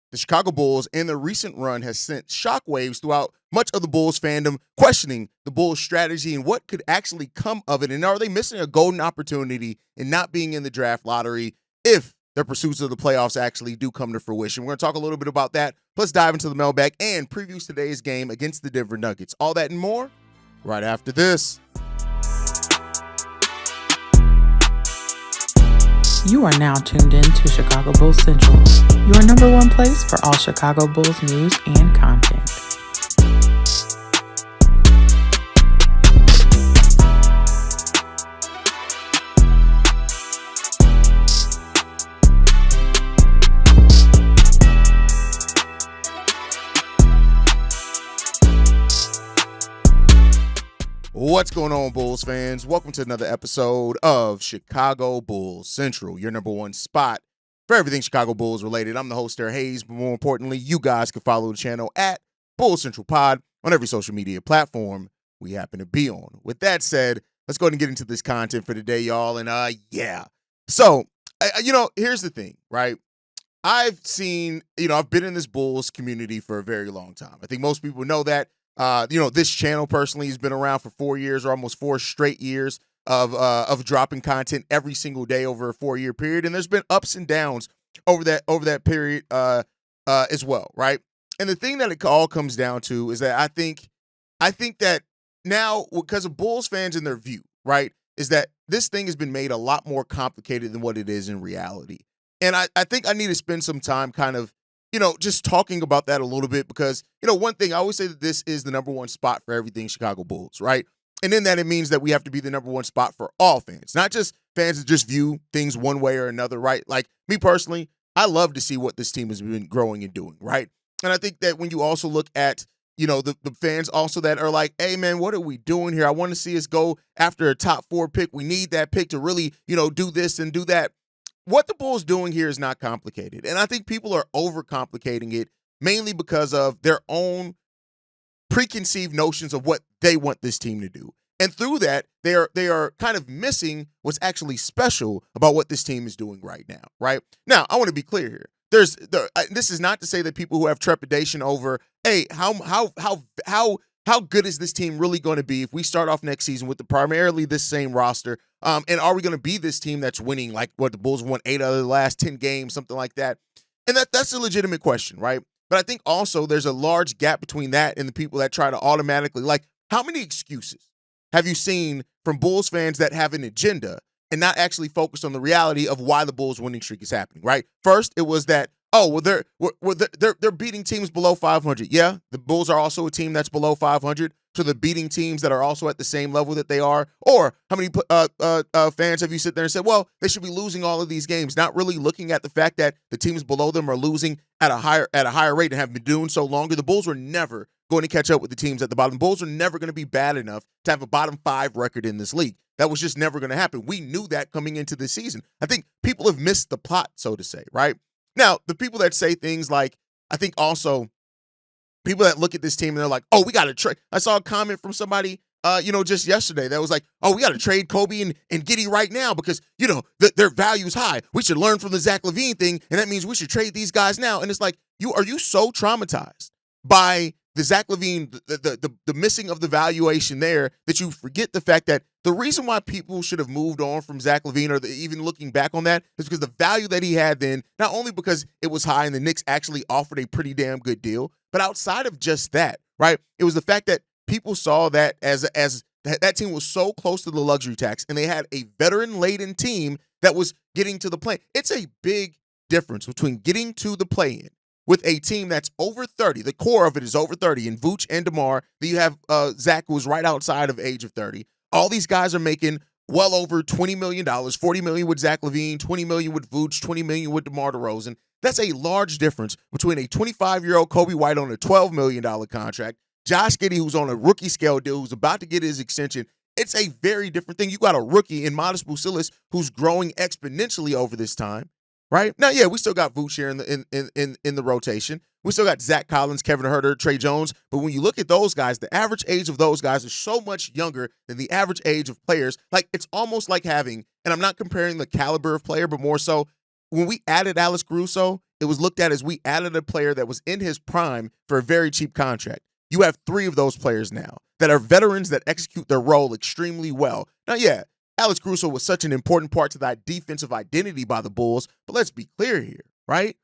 the Chicago Bulls and their recent run has sent shockwaves throughout much of the Bulls fandom, questioning the Bulls' strategy and what could actually come of it. And are they missing a golden opportunity in not being in the draft lottery if their pursuits of the playoffs actually do come to fruition? We're going to talk a little bit about that, plus dive into the mailbag and preview today's game against the Denver Nuggets. All that and more right after this. You are now tuned in to Chicago Bulls Central, your number one place for all Chicago Bulls news and content. What's going on, Bulls fans? Welcome to another episode of Chicago Bulls Central, your number one spot for everything Chicago Bulls related. I'm the host there, Haize, but more importantly, you guys can follow the channel at Bulls Central Pod on every social media platform we happen to be on. With that said, let's go ahead and get into this content for today, y'all. And so here's the thing, right? I've been in this Bulls community for a very long time. I think most people know that. This channel personally has been around for 4 years, or almost 4 straight years of dropping content every single day over a 4-year period. And there's been ups and downs over that period as well, right? And the thing that it all comes down to is that I think that now, because of Bulls fans and their view, right, is that this thing has been made a lot more complicated than what it is in reality. And I think I need to spend some time kind of just talking about that a little bit because, one thing, I always say that this is the number one spot for everything Chicago Bulls, right? And in that, it means that we have to be the number one spot for all fans, not just fans that just view things one way or another, right? Like me personally, I love to see what this team has been growing and doing, right? And I think that when you also look at, the fans also that are like, hey, man, what are we doing here? I want to see us go after a top 4 pick. We need that pick to really, do this and do that. What the Bulls doing here is not complicated. And I think people are overcomplicating it mainly because of their own preconceived notions of what they want this team to do. And through that, they are kind of missing what's actually special about what this team is doing right now, right? Now, I want to be clear here. This is not to say that people who have trepidation over, hey, how good is this team really going to be if we start off next season with primarily this same roster? And are we going to be this team that's winning like what the Bulls won 8 out of the last 10 games, something like that? And that's a legitimate question, right? But I think also there's a large gap between that and the people that try to automatically, like, how many excuses have you seen from Bulls fans that have an agenda and not actually focus on the reality of why the Bulls winning streak is happening, right? First, it was that, they're beating teams below 500. Yeah, the Bulls are also a team that's below 500, so they're beating teams that are also at the same level that they are. Or how many fans have you sit there and said, well, they should be losing all of these games, not really looking at the fact that the teams below them are losing at a higher rate and have been doing so longer. The Bulls were never going to catch up with the teams at the bottom. The Bulls are never going to be bad enough to have a bottom 5 record in this league. That was just never going to happen. We knew that coming into the season. I think people have missed the plot, so to say, right? Now, the people that say things like, I think also people that look at this team and they're like, oh, we got to trade. I saw a comment from somebody, just yesterday that was like, oh, we got to trade Coby and Giddey right now because, their value's high. We should learn from the Zach LaVine thing, and that means we should trade these guys now. And it's like, are you so traumatized by the Zach LaVine, the missing of the valuation there that you forget the fact that the reason why people should have moved on from Zach LaVine or even looking back on that is because the value that he had then, not only because it was high and the Knicks actually offered a pretty damn good deal, but outside of just that, right? It was the fact that people saw that as that team was so close to the luxury tax and they had a veteran-laden team that was getting to the play. It's a big difference between getting to the play-in with a team that's over 30. The core of it is over 30 in Vooch and DeMar. Then you have Zach, who was right outside of age of 30. All these guys are making well over $20 million, $40 million with Zach LaVine, $20 million with Vooch, $20 million with DeMar DeRozan. That's a large difference between a 25-year-old Coby White on a $12 million contract, Josh Giddey, who's on a rookie scale deal, who's about to get his extension. It's a very different thing. You got a rookie in Matas Buzelis who's growing exponentially over this time. Right? Now, yeah, we still got Vooch here in the rotation. We still got Zach Collins, Kevin Huerter, Trey Jones. But when you look at those guys, the average age of those guys is so much younger than the average age of players. Like, it's almost like having, and I'm not comparing the caliber of player, but more so when we added Alex Caruso it was looked at as we added a player that was in his prime for a very cheap contract. You have 3 of those players now that are veterans that execute their role extremely well. Now, yeah, Alex Caruso was such an important part to that defensive identity by the Bulls, but let's be clear here, right?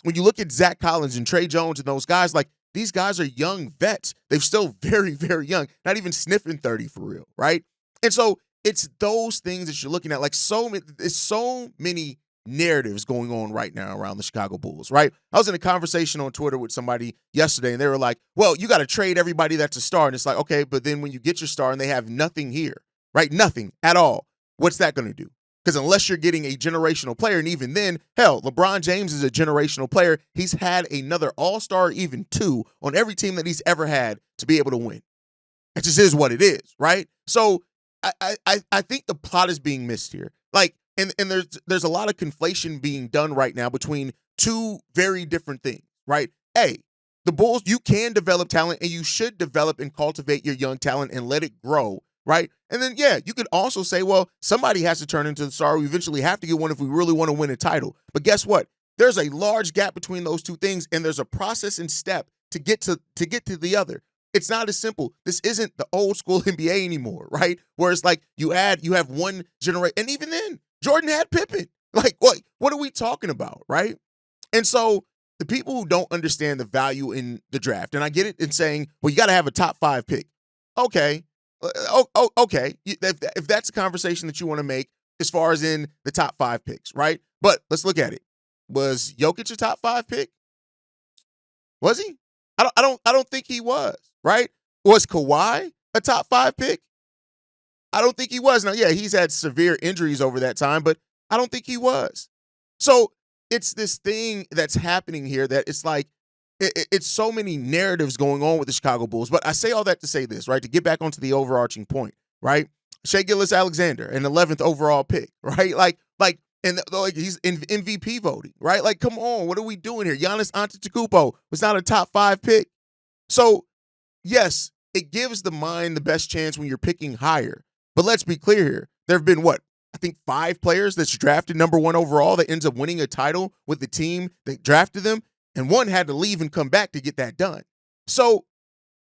When you look at Zach Collins and Trey Jones and those guys, like, these guys are young vets. They're still very, very young, not even sniffing 30 for real, right? And so it's those things that you're looking at. Like, there's so many narratives going on right now around the Chicago Bulls, right? I was in a conversation on Twitter with somebody yesterday, and they were like, well, you got to trade everybody that's a star. And it's like, okay, but then when you get your star and they have nothing here, right? Nothing at all. What's that going to do? Because unless you're getting a generational player, and even then, hell, LeBron James is a generational player. He's had another all-star, even 2, on every team that he's ever had to be able to win. It just is what it is, right? So I think the plot is being missed here. Like, and there's a lot of conflation being done right now between 2 very different things, right? The Bulls, you can develop talent, and you should develop and cultivate your young talent and let it grow, right? And then, yeah, you could also say, well, somebody has to turn into the star. We eventually have to get one if we really want to win a title. But guess what? There's a large gap between those 2 things, and there's a process and step to get to the other. It's not as simple. This isn't the old school NBA anymore, right? Where it's like you have one generation, and even then, Jordan had Pippen. Like, what are we talking about, right? And so the people who don't understand the value in the draft, and I get it in saying, well, you got to have a top 5 pick. Okay. Okay. If that's a conversation that you want to make as far as in the top 5 picks, right? But let's look at it. Was Jokic a top 5 pick? Was he? I don't think he was, right? Was Kawhi a top 5 pick? I don't think he was. Now, yeah, he's had severe injuries over that time, but I don't think he was. So it's this thing that's happening here that it's like, it's so many narratives going on with the Chicago Bulls. But I say all that to say this, right? To get back onto the overarching point, right? Shai Gilgeous-Alexander, an 11th overall pick, right? And he's in MVP voting, right? Like, come on, what are we doing here? Giannis Antetokounmpo was not a top 5 pick. So, yes, it gives the mind the best chance when you're picking higher. But let's be clear here. There have been, I think 5 players that's drafted number 1 overall that ends up winning a title with the team that drafted them, and 1 had to leave and come back to get that done. So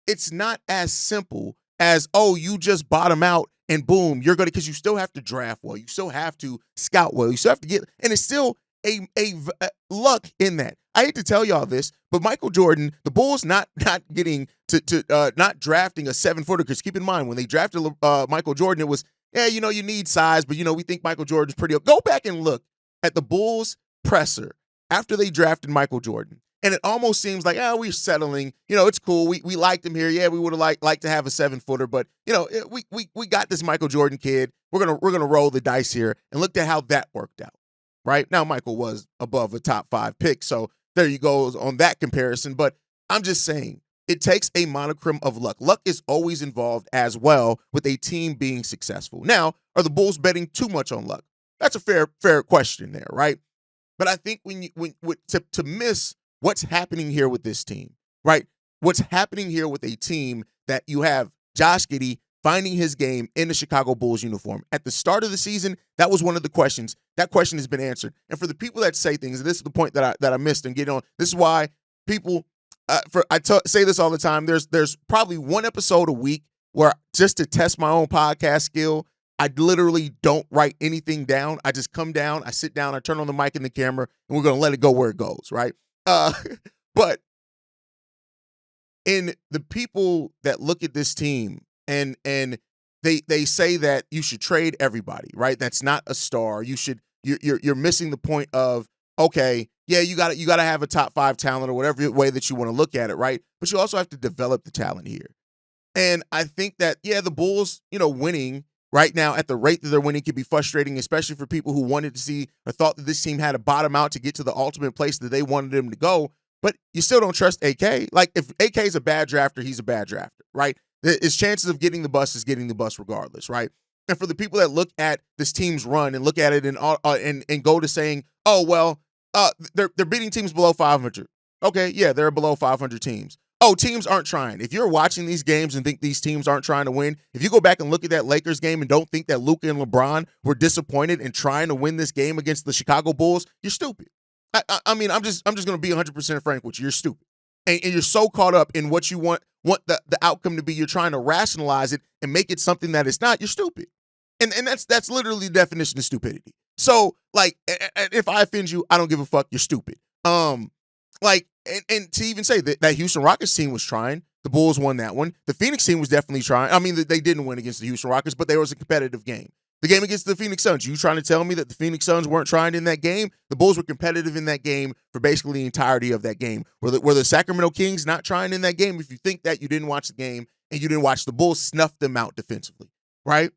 it's not as simple as, oh, you just bottom out and boom, you're going to, because you still have to draft well. You still have to scout well. You still have to get, and it's still a luck in that. I hate to tell y'all this, but Michael Jordan, the Bulls not getting not drafting a 7-footer, because keep in mind, when they drafted Michael Jordan, it was, yeah, you need size, but, we think Michael Jordan's pretty. Go back and look at the Bulls presser after they drafted Michael Jordan. And it almost seems like, we're settling. It's cool. We liked him here. Yeah, we would have liked to have a 7-footer, but we got this Michael Jordan kid. We're gonna roll the dice here, and look at how that worked out. Right now, Michael was above a top 5 pick, so there you go on that comparison. But I'm just saying, it takes a monochrome of luck. Luck is always involved as well with a team being successful. Now, are the Bulls betting too much on luck? That's a fair question there, right? But I think to miss what's happening here with this team, right? What's happening here with a team that you have Josh Giddey finding his game in the Chicago Bulls uniform. At the start of the season, that was one of the questions. That question has been answered. And for the people that say things, and this is the point that I missed and get on, this is why people, say this all the time, there's probably 1 episode a week where, just to test my own podcast skill, I literally don't write anything down. I just come down, I sit down, I turn on the mic and the camera, and we're going to let it go where it goes, right? But in the people that look at this team and they say that you should trade everybody, right? That's not a star. You're missing the point of, okay, yeah, you got to have a top 5 talent or whatever way that you want to look at it, right? But you also have to develop the talent here. And I think that, yeah, the Bulls, winning right now at the rate that they're winning can be frustrating, especially for people who wanted to see or thought that this team had to bottom out to get to the ultimate place that they wanted them to go. But you still don't trust AK. Like, if AK is a bad drafter, he's a bad drafter, right? His chances of getting the bus is getting the bus regardless, right? And for the people that look at this team's run and look at it and go to saying, oh, well, they're beating teams below 500. Okay, yeah, they're below 500 teams. Oh, teams aren't trying. If you're watching these games and think these teams aren't trying to win, if you go back and look at that Lakers game and don't think that Luka and LeBron were disappointed in trying to win this game against the Chicago Bulls, you're stupid. I mean, I'm just gonna be 100% frank with you. You're stupid, and you're so caught up in what you want the outcome to be. You're trying to rationalize it and make it something that it's not. You're stupid, and that's literally the definition of stupidity. So like, if I offend you, I don't give a fuck. You're stupid. Like, and to even say that Houston Rockets team was trying. The Bulls won that one. The Phoenix team was definitely trying. I mean, they didn't win against the Houston Rockets, but there was a competitive game. The game against the Phoenix Suns, you trying to tell me that the Phoenix Suns weren't trying in that game? The Bulls were competitive in that game for basically the entirety of that game. Were the Sacramento Kings not trying in that game? If you think that, you didn't watch the game and you didn't watch the Bulls snuff them out defensively, right?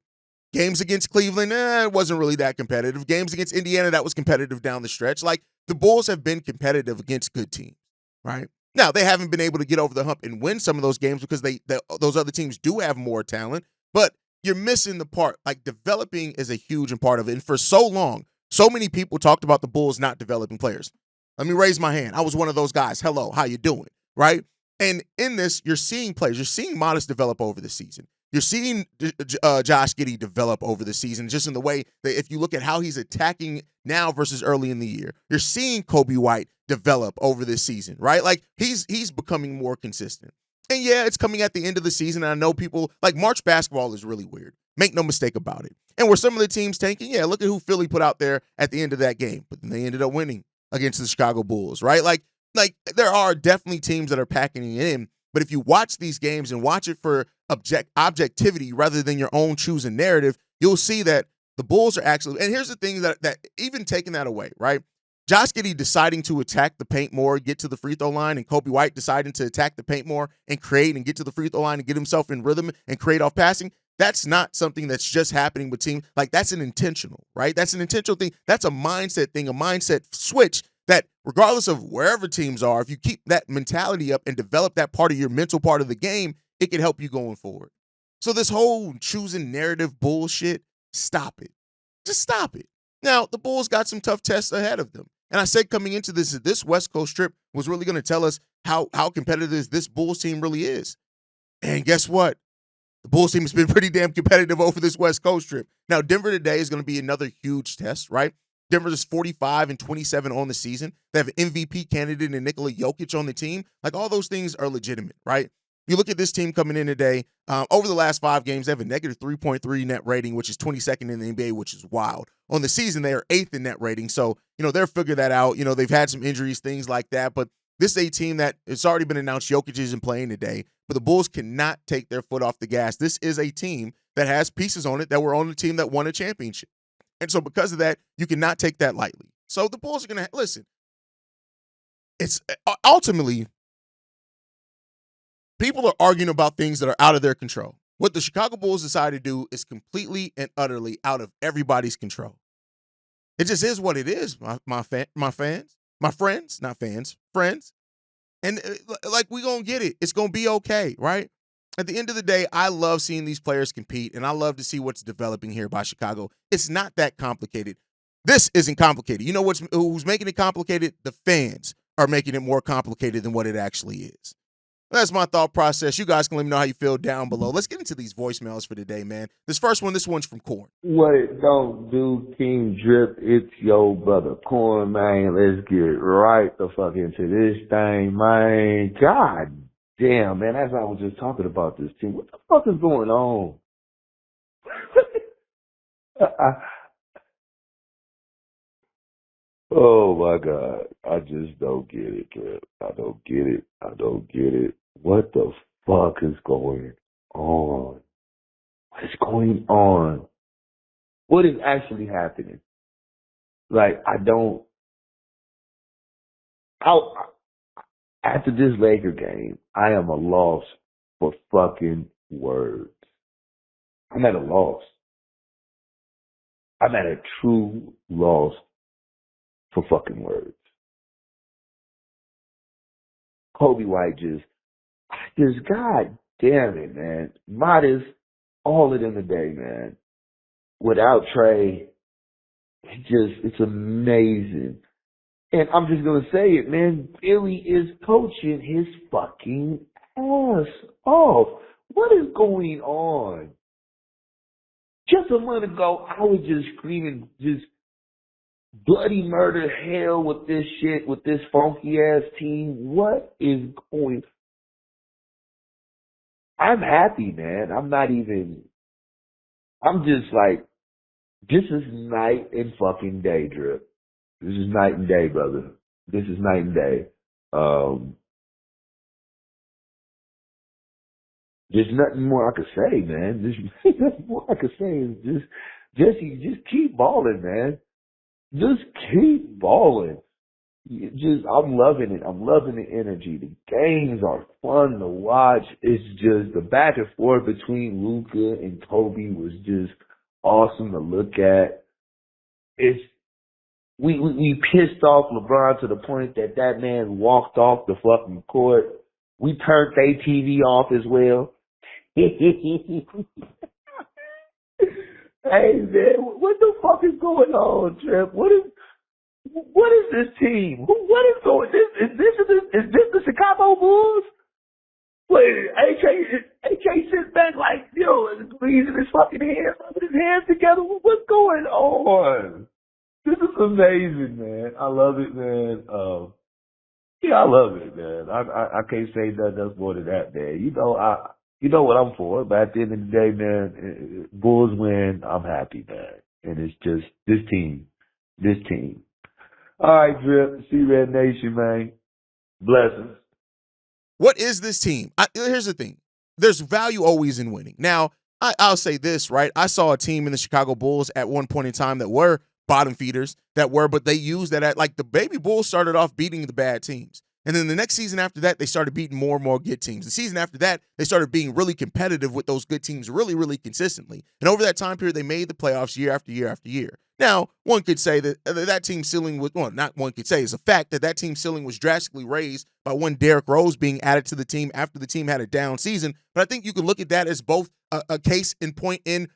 Games against Cleveland, it wasn't really that competitive. Games against Indiana, that was competitive down the stretch. Like, the Bulls have been competitive against good teams, right? Now, they haven't been able to get over the hump and win some of those games because those other teams do have more talent, but you're missing the part. Like, developing is a huge part of it. And for so long, so many people talked about the Bulls not developing players. Let me raise my hand. I was one of those guys. Hello, how you doing? Right? And in this, you're seeing players. You're seeing Matas develop over the season. You're seeing Josh Giddey develop over the season, just in the way that if you look at how he's attacking now versus early in the year. You're seeing Coby White develop over this season, right? Like, he's becoming more consistent. And yeah, it's coming at the end of the season. And I know people, like, March basketball is really weird. Make no mistake about it. And were some of the teams tanking? Yeah, look at who Philly put out there at the end of that game. But then they ended up winning against the Chicago Bulls, right? Like there are definitely teams that are packing it in. But if you watch these games and watch it for objectivity rather than your own choosing narrative, you'll see that the Bulls are actually, and here's the thing that even taking that away, right? Josh Giddey deciding to attack the paint more, get to the free throw line, and Coby White deciding to attack the paint more and create and get to the free throw line and get himself in rhythm and create off passing. That's not something that's just happening with teams. Like, that's an intentional, right? That's an intentional thing. That's a mindset thing, a mindset switch that regardless of wherever teams are, if you keep that mentality up and develop that part of your mental part of the game, it can help you going forward. So this whole choosing narrative bullshit, stop it. Just stop it. Now, the Bulls got some tough tests ahead of them. And I said coming into this West Coast trip was really going to tell us how competitive this Bulls team really is. And guess what? The Bulls team has been pretty damn competitive over this West Coast trip. Now, Denver today is going to be another huge test, right? Denver is 45-27 on the season. They have an MVP candidate in Nikola Jokic on the team. Like, all those things are legitimate, right? You look at this team coming in today, over the last 5 games, they have a negative 3.3 net rating, which is 22nd in the NBA, which is wild. On the season, they are 8th in net rating. So, they're figuring that out. They've had some injuries, things like that. But this is a team that it's already been announced Jokic isn't playing today. But the Bulls cannot take their foot off the gas. This is a team that has pieces on it that were on the team that won a championship. And so because of that, you cannot take that lightly. So the Bulls are going to, listen, it's ultimately, people are arguing about things that are out of their control. What the Chicago Bulls decided to do is completely and utterly out of everybody's control. It just is what it is, my friends. And like, we going to get it. It's going to be okay, right? At the end of the day, I love seeing these players compete, and I love to see what's developing here by Chicago. It's not that complicated. This isn't complicated. You know who's making it complicated? The fans are making it more complicated than what it actually is. That's my thought process. You guys can let me know how you feel down below. Let's get into these voicemails for today, man. This one's from Corn. What it don't do, King Drip, it's your brother Corn, man. Let's get right the fuck into this thing, man. God damn, man. As I was just talking about this team, what the fuck is going on? Oh my God. I just don't get it, Drip. I don't get it. What the fuck is going on? What is going on? What is actually happening? Like, after this Laker game, I am a loss for fucking words. I'm at a loss. I'm at a true loss for fucking words. Coby White God damn it, man. Matas, all of them today, man. Without Trey, it's amazing. And I'm just going to say it, man. Billy is coaching his fucking ass off. What is going on? Just a month ago, I was just screaming, just bloody murder hell with this shit, with this funky ass team. What is going? I'm happy, man. I'm just like, this is night and fucking day, Drip. This is night and day, brother. This is night and day. There's nothing more I could say, man. There's nothing more I could say is Jesse, just keep balling, man. Just keep balling. I'm loving it. I'm loving the energy. The games are fun to watch. It's just the back and forth between Luka and Kobe was just awesome to look at. We pissed off LeBron to the point that man walked off the fucking court. We turned their TV off as well. Hey man, what the fuck is going on, Trip? What is this team? What is going? Is this the Chicago Bulls? Wait, AK sits back like, yo, squeezing his fucking hands, rubbing his hands together. What's going on? This is amazing, man. I love it, man. Yeah, I love it, man. I can't say nothing else more than that, man. You know what I'm for, but at the end of the day, man, Bulls win, I'm happy, man. And it's just this team. All right, Drip, C-Red Nation, man. Blessings. What is this team? Here's the thing. There's value always in winning. Now, I'll say this, right? I saw a team in the Chicago Bulls at one point in time that were bottom feeders, but they used that at, like, the baby Bulls started off beating the bad teams. And then the next season after that, they started beating more and more good teams. The season after that, they started being really competitive with those good teams really, really consistently. And over that time period, they made the playoffs year after year after year. Now, one could say that team's ceiling was, well, not one could say, it's a fact that team's ceiling was drastically raised by one Derrick Rose being added to the team after the team had a down season. But I think you can look at that as both a case in point in,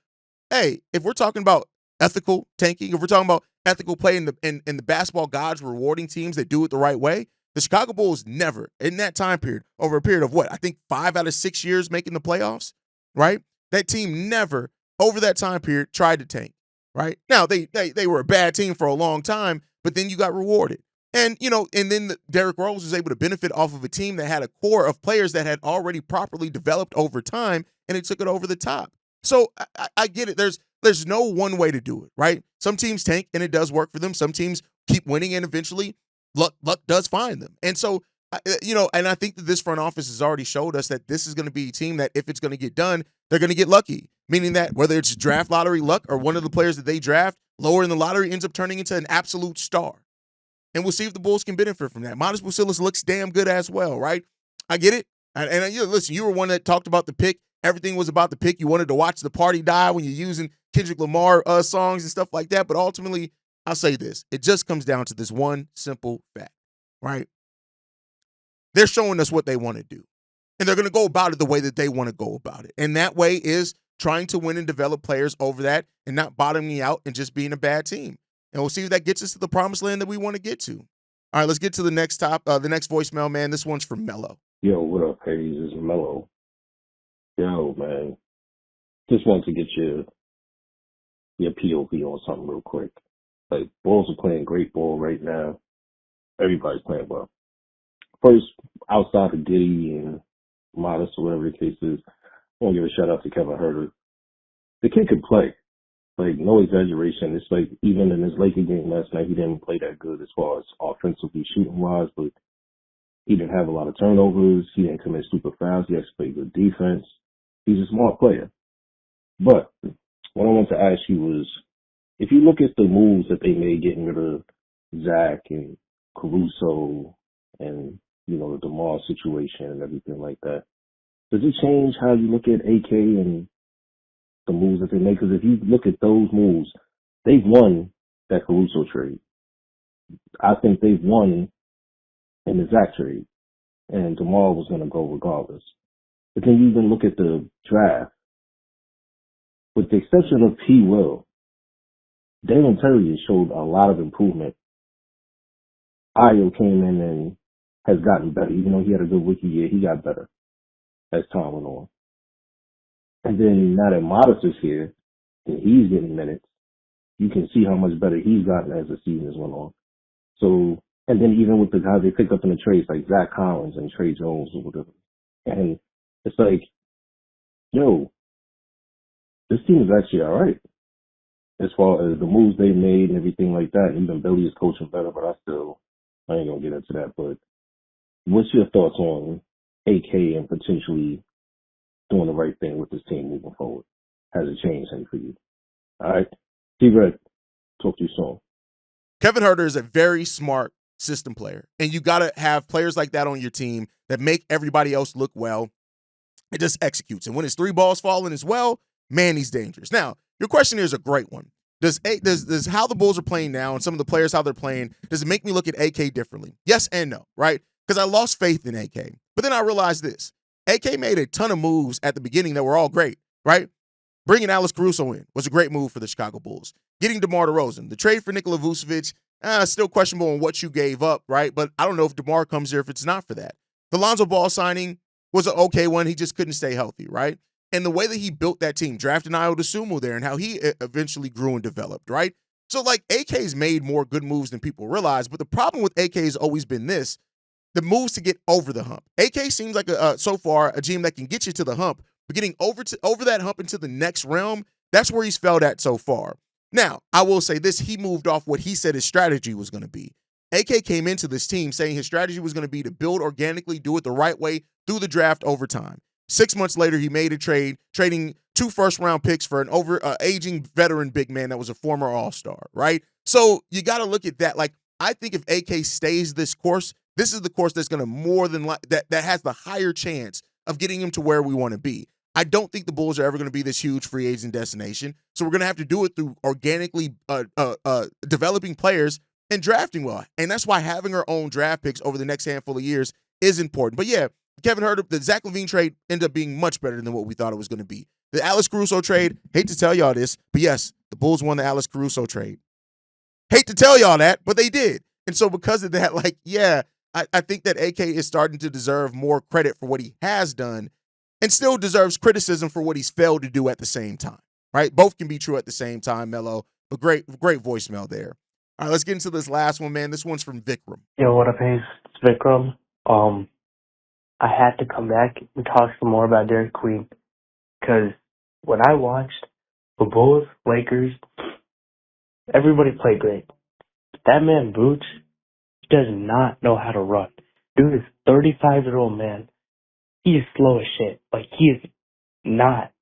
hey, if we're talking about ethical tanking, if we're talking about ethical play in the basketball gods rewarding teams that do it the right way, the Chicago Bulls never, in that time period, over a period of what, I think 5 out of 6 years making the playoffs, right? That team never, over that time period, tried to tank, right? Now, they were a bad team for a long time, but then you got rewarded. And, and then Derrick Rose was able to benefit off of a team that had a core of players that had already properly developed over time, and it took it over the top. So I get it. There's no one way to do it, right? Some teams tank, and it does work for them. Some teams keep winning, and eventually luck does find them. And so, and I think that this front office has already showed us that this is going to be a team that if it's going to get done, they're going to get lucky. Meaning that whether it's draft lottery luck or one of the players that they draft lower in the lottery ends up turning into an absolute star. And we'll see if the Bulls can benefit from that. Matas Buzelis looks damn good as well, right? I get it. And listen, you were one that talked about the pick. Everything was about the pick. You wanted to watch the party die when you're using Kendrick Lamar songs and stuff like that. But ultimately, I'll say this. It just comes down to this one simple fact, right? They're showing us what they want to do. And they're going to go about it the way that they want to go about it. And that way is trying to win and develop players over that and not bottoming out and just being a bad team. And we'll see if that gets us to the promised land that we want to get to. All right, let's get to the next voicemail, man. This one's from Mello. Yo, what up, Haize? It's Mello. Yo, man. Just wanted to get your POV on something real quick. Like, Bulls are playing great ball right now. Everybody's playing well. First, outside of Giddey and Matas or whatever the case is, I want to give a shout out to Kevin Herter. The kid can play. Like, no exaggeration. It's like, even in his Laker game last night, he didn't play that good as far as offensively shooting-wise, but he didn't have a lot of turnovers. He didn't commit stupid fouls. He actually played good defense. He's a smart player. But what I want to ask you was, if you look at the moves that they made getting rid of Zach and Caruso and, the DeMar situation and everything like that, does it change how you look at AK and the moves that they make? Because if you look at those moves, they've won that Caruso trade. I think they've won in the Zach trade. And DeMar was going to go regardless. But then you even look at the draft. With the exception of P. Will, Dalen Terry showed a lot of improvement. Ayo came in and has gotten better. Even though he had a good rookie year, he got better as time went on. And then now that Matas is here, and he's getting minutes, you can see how much better he's gotten as the season has went on. So, and then even with the guys they picked up in the trades like Zach Collins and Trey Jones or whatever, and it's like, yo, this team is actually all right as far as the moves they made and everything like that. And even Billy is coaching better, but I ain't gonna get into that. But what's your thoughts on AK and potentially doing the right thing with this team moving forward? Has it changed anything for you? All right, T-Red, talk to you soon. Kevin Huerter is a very smart system player, and you got to have players like that on your team that make everybody else look well. It just executes. And when his three balls falling as well, man, he's dangerous. Now, your question here is a great one. Does how the Bulls are playing now and some of the players, how they're playing, does it make me look at AK differently? Yes and no, right? Because I lost faith in AK. But then I realized this. AK made a ton of moves at the beginning that were all great, right? Bringing Alex Caruso in was a great move for the Chicago Bulls. Getting DeMar DeRozan. The trade for Nikola Vucevic, still questionable on what you gave up, right? But I don't know if DeMar comes here if it's not for that. The Lonzo Ball signing was an okay one. He just couldn't stay healthy, right? And the way that he built that team, drafting Ayo Dosunmu there and how he eventually grew and developed, right? So, like, AK's made more good moves than people realize, but the problem with AK has always been this, the moves to get over the hump. AK seems like, so far, a GM that can get you to the hump, but getting over that hump into the next realm, that's where he's failed at so far. Now, I will say this, he moved off what he said his strategy was going to be. AK came into this team saying his strategy was going to be to build organically, do it the right way through the draft over time. 6 months later, he made a trade, trading 2 first-round picks for an aging veteran big man that was a former All-Star, right? So you got to look at that. Like, I think if AK stays this course, this is the course that's going to more than that has the higher chance of getting him to where we want to be. I don't think the Bulls are ever going to be this huge free agent destination, so we're going to have to do it through organically developing players and drafting well. And that's why having our own draft picks over the next handful of years is important. But yeah, Kevin Huerter, the Zach LaVine trade ended up being much better than what we thought it was going to be. The Alex Caruso trade, hate to tell y'all this, but yes, the Bulls won the Alex Caruso trade. Hate to tell y'all that, but they did. And so because of that, like, yeah, I think that AK is starting to deserve more credit for what he has done and still deserves criticism for what he's failed to do at the same time, right? Both can be true at the same time, Mello, but great voicemail there. All right, let's get into this last one, man. This one's from Vikram. Yo, what up, Haize? It's Vikram. I had to come back and talk some more about Derek Queen because when I watched the Bulls, Lakers, everybody played great. That man, Boots, does not know how to run. Dude is 35-year-old man. He is slow as shit. Like, he is not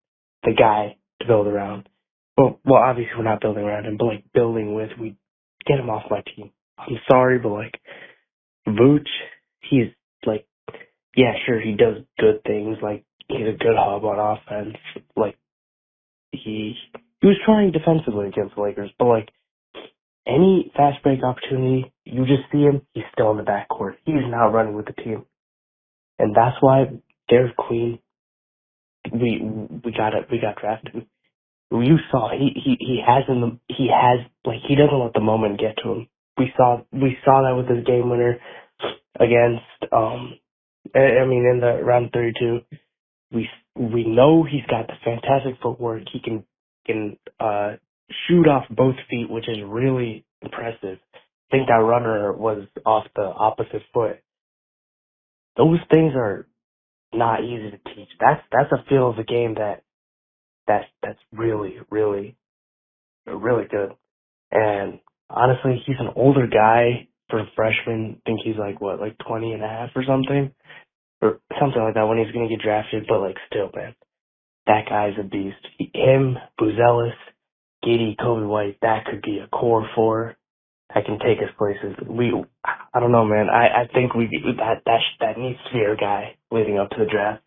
the guy to build around. Well, obviously we're not building around him, but, like, building with, we get him off my team. I'm sorry, but, like, Vooch, he's, like, yeah, sure, he does good things. Like, he's a good hub on offense. Like, he was trying defensively against the Lakers, but, like, any fast break opportunity, you just see him, he's still in the backcourt. He's not running with the team. And that's why Derek Queen, we got drafted. You saw he doesn't let the moment get to him. We saw that with his game winner against in the round 32. We know he's got the fantastic footwork. He can shoot off both feet, which is really impressive. I think that runner was off the opposite foot. Those things are not easy to teach. That's a feel of the game that's really, really, really good. And honestly, he's an older guy for a freshman. I think he's like 20 and a half or something like that when he's going to get drafted. But like still, man, that guy's a beast. Him, Buzelis, Giddey, Coby White, that could be a core four that can take us places. I don't know, man. I think that needs to be our guy leading up to the draft.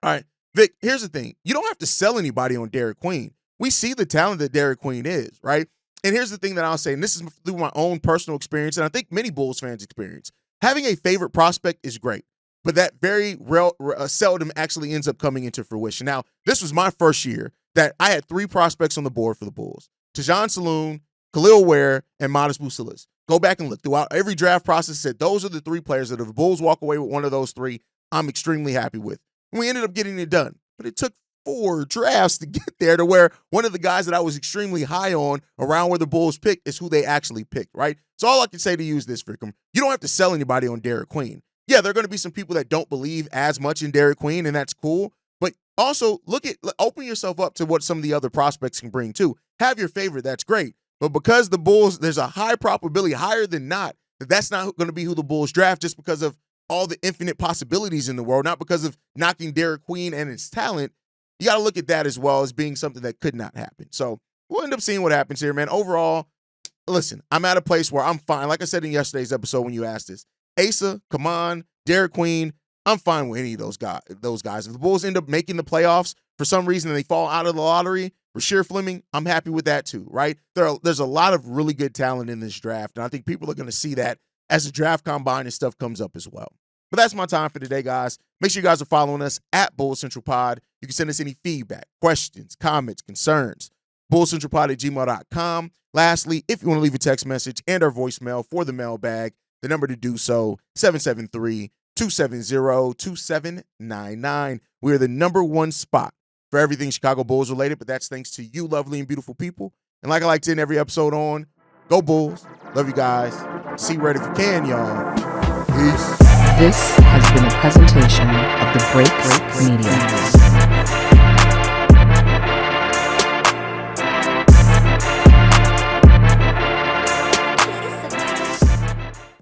All right, Vic, here's the thing. You don't have to sell anybody on Derek Queen. We see the talent that Derek Queen is, right? And here's the thing that I'll say, and this is through my own personal experience, and I think many Bulls fans experience. Having a favorite prospect is great, but that very seldom actually ends up coming into fruition. Now, this was my first year that I had 3 prospects on the board for the Bulls. Tajon Saloon, Khalil Ware, and Matas Buzelis. Go back and look. Throughout every draft process, said those are the 3 players that if the Bulls walk away with one of those 3, I'm extremely happy with. And we ended up getting it done. But it took 4 drafts to get there to where one of the guys that I was extremely high on around where the Bulls picked is who they actually picked, right? So all I can say to you is this, Vikram. You don't have to sell anybody on Derek Queen. Yeah, there are going to be some people that don't believe as much in Derek Queen, and that's cool. But also open yourself up to what some of the other prospects can bring too. Have your favorite, that's great. But because the Bulls, there's a high probability, higher than not, that that's not going to be who the Bulls draft just because of all the infinite possibilities in the world, not because of knocking Derek Queen and his talent. You got to look at that as well as being something that could not happen. So we'll end up seeing what happens here, man. Overall, listen, I'm at a place where I'm fine. Like I said in yesterday's episode when you asked this, Asa, Kaman, Derek Queen, I'm fine with any of those guys. If the Bulls end up making the playoffs for some reason and they fall out of the lottery, Rasheer Fleming, I'm happy with that too, right? There's a lot of really good talent in this draft, and I think people are going to see that as the draft combine and stuff comes up as well. But that's my time for today, guys. Make sure you guys are following us at Bulls Central Pod. You can send us any feedback, questions, comments, concerns, bullscentralpod@gmail.com. Lastly, if you want to leave a text message and our voicemail for the mailbag, the number to do so, 773-270-2799. We are the #1 spot for everything Chicago Bulls related, but that's thanks to you lovely and beautiful people. And like I like to end every episode on, go Bulls. Love you guys. See red if you can, y'all. Peace. This has been a presentation of the Break Media.